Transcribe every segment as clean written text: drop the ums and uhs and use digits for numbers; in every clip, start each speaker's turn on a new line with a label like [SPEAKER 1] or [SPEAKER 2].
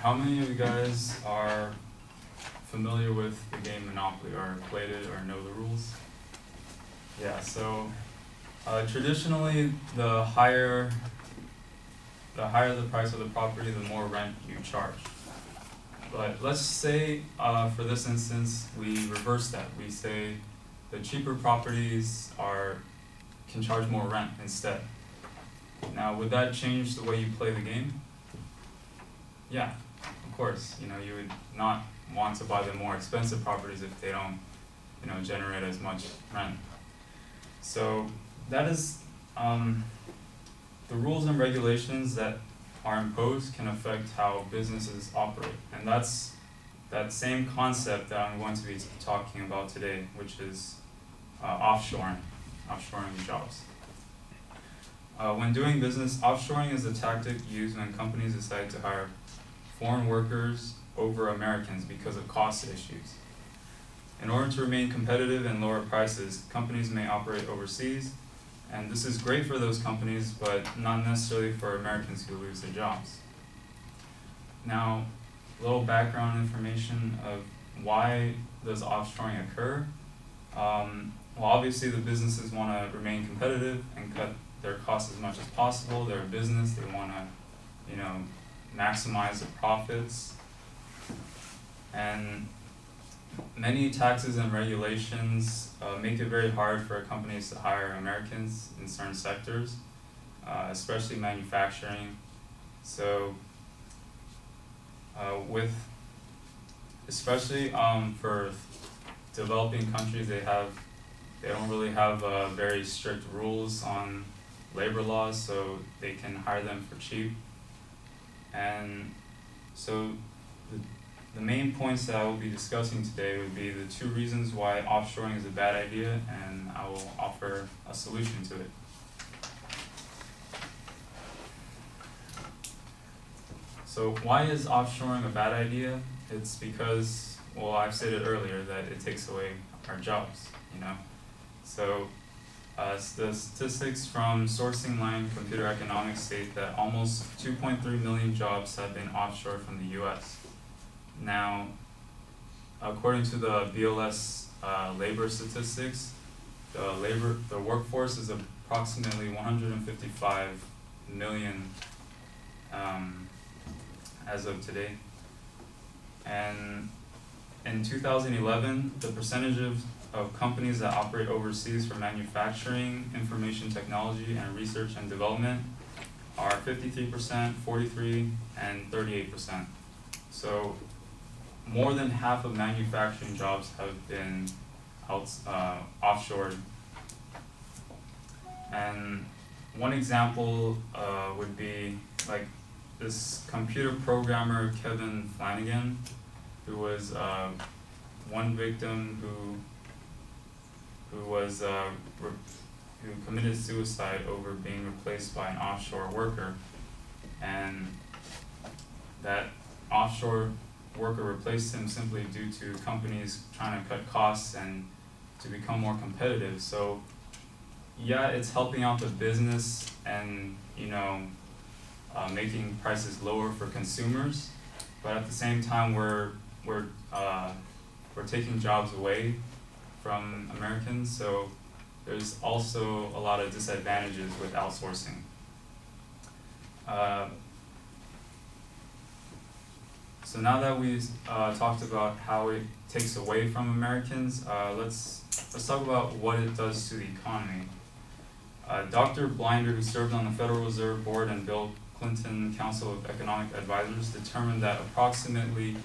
[SPEAKER 1] How many of you guys are familiar with the game Monopoly, or played it, or know the rules? Yeah, so traditionally the higher the price of the property, the more rent you charge. But let's say, for this instance, we reverse that. We say the cheaper properties can charge more rent instead. Now, would that change the way you play the game? Yeah, of course. You would not want to buy the more expensive properties if they don't, generate as much rent. So that is the rules and regulations that are imposed can affect how businesses operate, and that's that same concept that I'm going to be talking about today, which is offshoring jobs. When doing business, offshoring is a tactic used when companies decide to hire foreign workers over Americans because of cost issues. In order to remain competitive and lower prices, companies may operate overseas, and this is great for those companies, but not necessarily for Americans who lose their jobs. Now, a little background information of why does offshoring occur. Well, obviously the businesses want to remain competitive and cut their costs as much as possible. They're a business, they want to, maximize the profits. And many taxes and regulations make it very hard for companies to hire Americans in certain sectors, especially manufacturing. So, especially for developing countries, they don't really have very strict rules on labor laws, so they can hire them for cheap. And so the main points that I will be discussing today would be the 2 reasons why offshoring is a bad idea, and I will offer a solution to it. So why is offshoring a bad idea? It's because, well, I've stated earlier that it takes away our jobs, So the statistics from Sourcing Line Computer Economics state that almost 2.3 million jobs have been offshored from the US. Now, according to the BLS labor statistics, the workforce is approximately 155 million as of today. And in 2011, the percentage of companies that operate overseas for manufacturing, information technology, and research and development are 53%, 43%, and 38%. So more than half of manufacturing jobs have been offshored. And one example would be like this computer programmer, Kevin Flanagan, who was one victim who committed suicide over being replaced by an offshore worker, and that offshore worker replaced him simply due to companies trying to cut costs and to become more competitive. So yeah, it's helping out the business and making prices lower for consumers, but at the same time we're taking jobs away from Americans, so there's also a lot of disadvantages with outsourcing. So now that we've talked about how it takes away from Americans, let's talk about what it does to the economy. Dr. Blinder, who served on the Federal Reserve Board and Bill Clinton Council of Economic Advisors, determined that approximately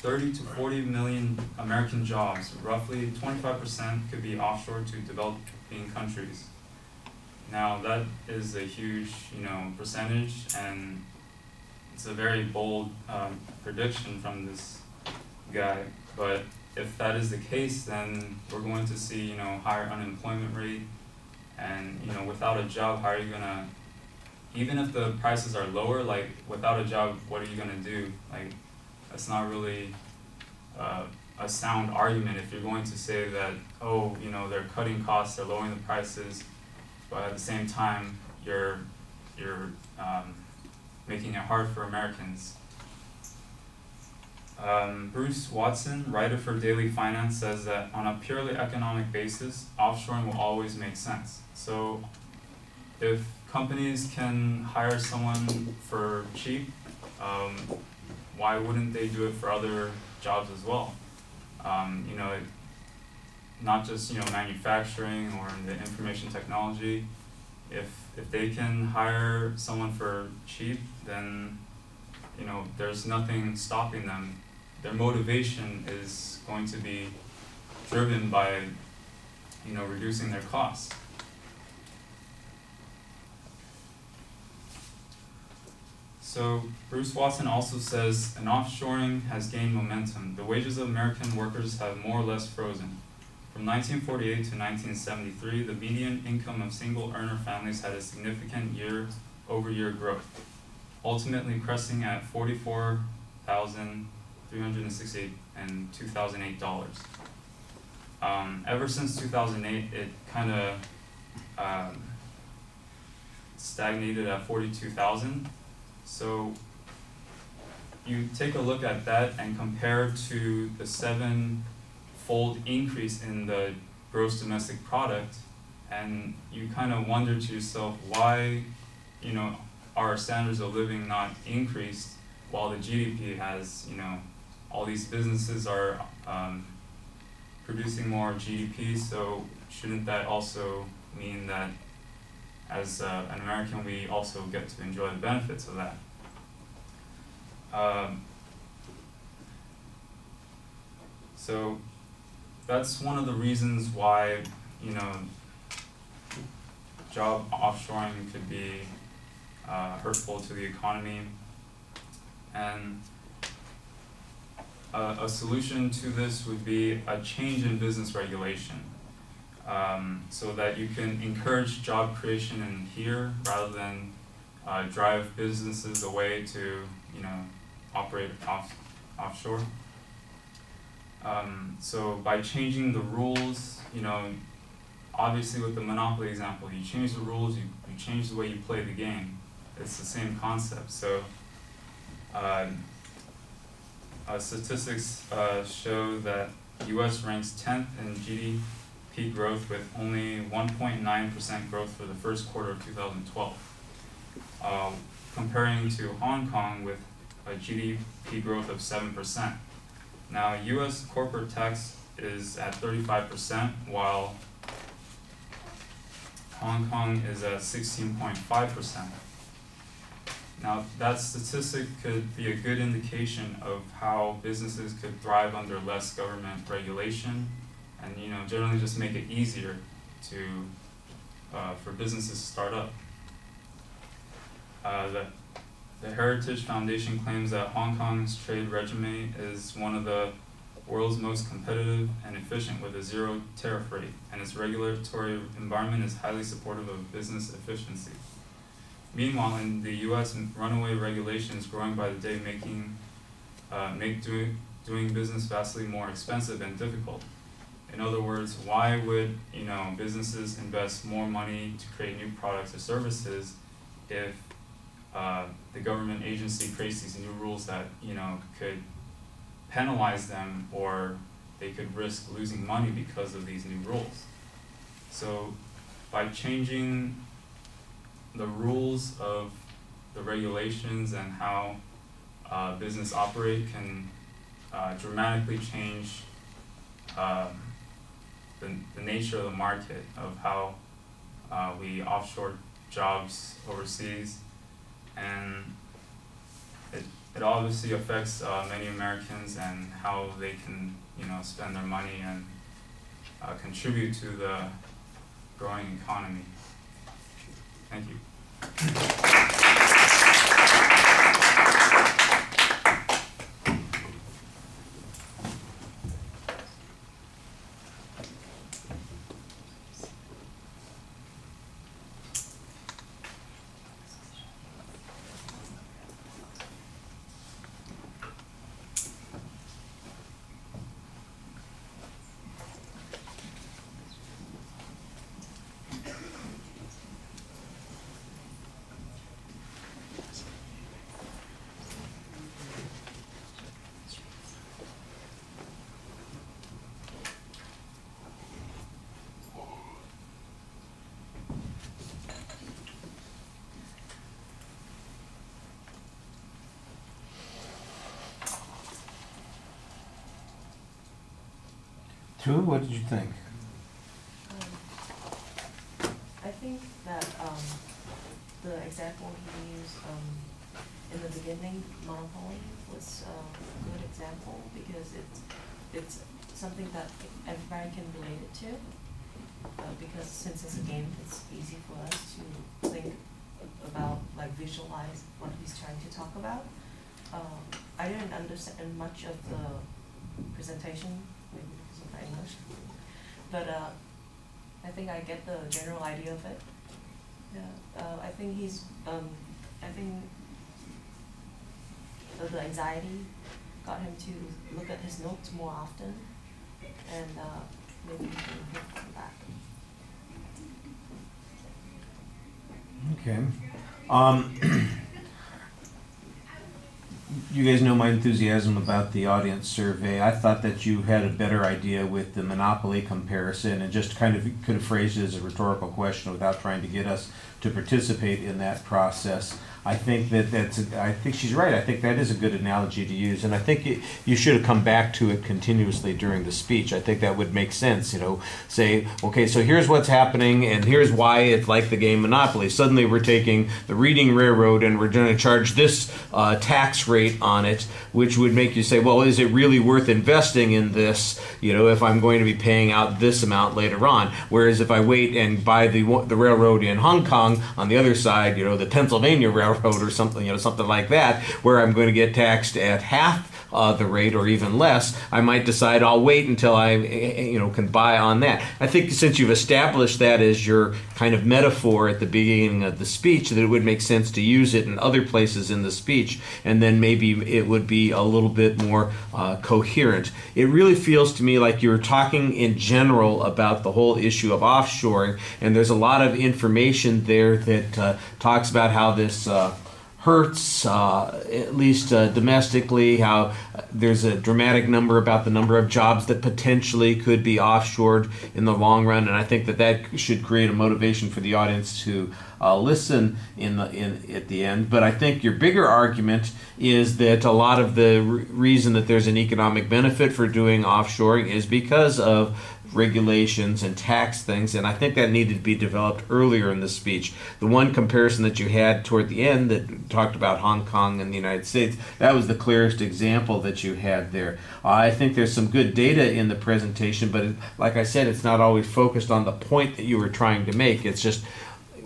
[SPEAKER 1] 30 to 40 million American jobs, roughly 25%, could be offshored to developing countries. Now that is a huge, percentage, and it's a very bold prediction from this guy. But if that is the case, then we're going to see, higher unemployment rate, and without a job, how are you gonna? Even if the prices are lower, like without a job, what are you gonna do? Like, that's not really a sound argument if you're going to say that, oh, they're cutting costs, they're lowering the prices, but at the same time, you're making it hard for Americans. Bruce Watson, writer for Daily Finance, says that on a purely economic basis, offshoring will always make sense. So if companies can hire someone for cheap, why wouldn't they do it for other jobs as well? Not just manufacturing or in the information technology. If they can hire someone for cheap, then there's nothing stopping them. Their motivation is going to be driven by reducing their costs. So Bruce Watson also says, an offshoring has gained momentum. The wages of American workers have more or less frozen. From 1948 to 1973, the median income of single earner families had a significant year-over-year growth, ultimately cresting at $44,368 and $2008. Ever since 2008, it kind of stagnated at 42,000. So you take a look at that and compare to the 7-fold increase in the gross domestic product, and you kind of wonder to yourself, why our standards of living not increased while the GDP has, all these businesses are producing more GDP, so shouldn't that also mean that as an American we also get to enjoy the benefits of that? So that's one of the reasons why job offshoring could be hurtful to the economy. And a solution to this would be a change in business regulation, so that you can encourage job creation in here rather than drive businesses away to operate offshore. So by changing the rules, obviously with the monopoly example, you change the rules, you change the way you play the game. It's the same concept. So statistics show that US ranks 10th in GDP growth with only 1.9% growth for the first quarter of 2012, comparing to Hong Kong with a GDP growth of 7%. Now, US corporate tax is at 35%, while Hong Kong is at 16.5%. Now, that statistic could be a good indication of how businesses could thrive under less government regulation, and generally just make it easier for businesses to start up. The Heritage Foundation claims that Hong Kong's trade regime is one of the world's most competitive and efficient, with a zero tariff rate, and its regulatory environment is highly supportive of business efficiency. Meanwhile, in the US, runaway regulation is growing by the day, make doing business vastly more expensive and difficult. In other words, why would businesses invest more money to create new products or services if the government agency creates these new rules that could penalize them, or they could risk losing money because of these new rules? So by changing the rules of the regulations and how business operate can dramatically change the nature of the market, of how we offshore jobs overseas, and it obviously affects many Americans and how they can spend their money and contribute to the growing economy. Thank you.
[SPEAKER 2] Tu, what did you think?
[SPEAKER 3] I think that the example he used in the beginning, Monopoly, was a good example because it's something that everybody can relate it to. Because since it's a game, it's easy for us to think about, like, visualize what he's trying to talk about. I didn't understand much of the presentation, maybe because of my English, but I think I get the general idea of it. Yeah, I think he's, I think the anxiety got him to look at his notes more often, and maybe he can improve from that.
[SPEAKER 2] Okay. You guys know my enthusiasm about the audience survey. I thought that you had a better idea with the Monopoly comparison and just kind of could have phrased it as a rhetorical question without trying to get us to participate in that process. I think I think she's right. I think that is a good analogy to use, and I think you should have come back to it continuously during the speech. I think that would make sense. You know, say, okay, so here's what's happening, and here's why it's like the game Monopoly. Suddenly, we're taking the Reading Railroad, and we're going to charge this tax rate on it, which would make you say, well, is it really worth investing in this? You know, if I'm going to be paying out this amount later on. Whereas if I wait and buy the railroad in Hong Kong on the other side, you know, the Pennsylvania Railroad or something, you know, something like that, where I'm going to get taxed at half the rate or even less, I might decide I'll wait until I, you know, can buy on that. I think since you've established that as your kind of metaphor at the beginning of the speech, that it would make sense to use it in other places in the speech, and then maybe it would be a little bit more coherent. It really feels to me like you're talking in general about the whole issue of offshoring, and there's a lot of information there that talks about how this hurts, at least domestically, how there's a dramatic number about the number of jobs that potentially could be offshored in the long run, and I think that should create a motivation for the audience to listen at the end. But I think your bigger argument is that a lot of the reason that there's an economic benefit for doing offshoring is because of regulations and tax things, and I think that needed to be developed earlier in the speech. The one comparison that you had toward the end that talked about Hong Kong and the United States, that was the clearest example that you had there. I think there's some good data in the presentation, but like I said, it's not always focused on the point that you were trying to make. It's just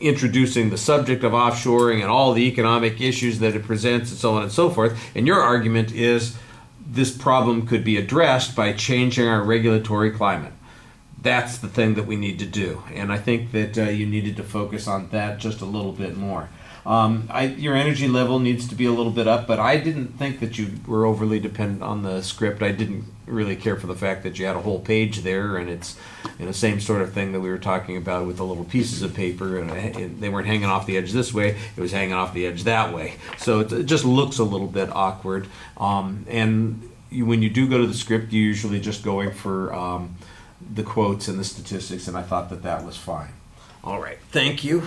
[SPEAKER 2] introducing the subject of offshoring and all the economic issues that it presents and so on and so forth. And your argument is this problem could be addressed by changing our regulatory climate. That's the thing that we need to do, and I think that you needed to focus on that just a little bit more. Your energy level needs to be a little bit up, but I didn't think that you were overly dependent on the script. I didn't really care for the fact that you had a whole page there, and it's the same sort of thing that we were talking about with the little pieces of paper, and they weren't hanging off the edge this way, it was hanging off the edge that way. So it just looks a little bit awkward, and when you do go to the script, you're usually just going for the quotes and the statistics, and I thought that was fine. All right, thank you.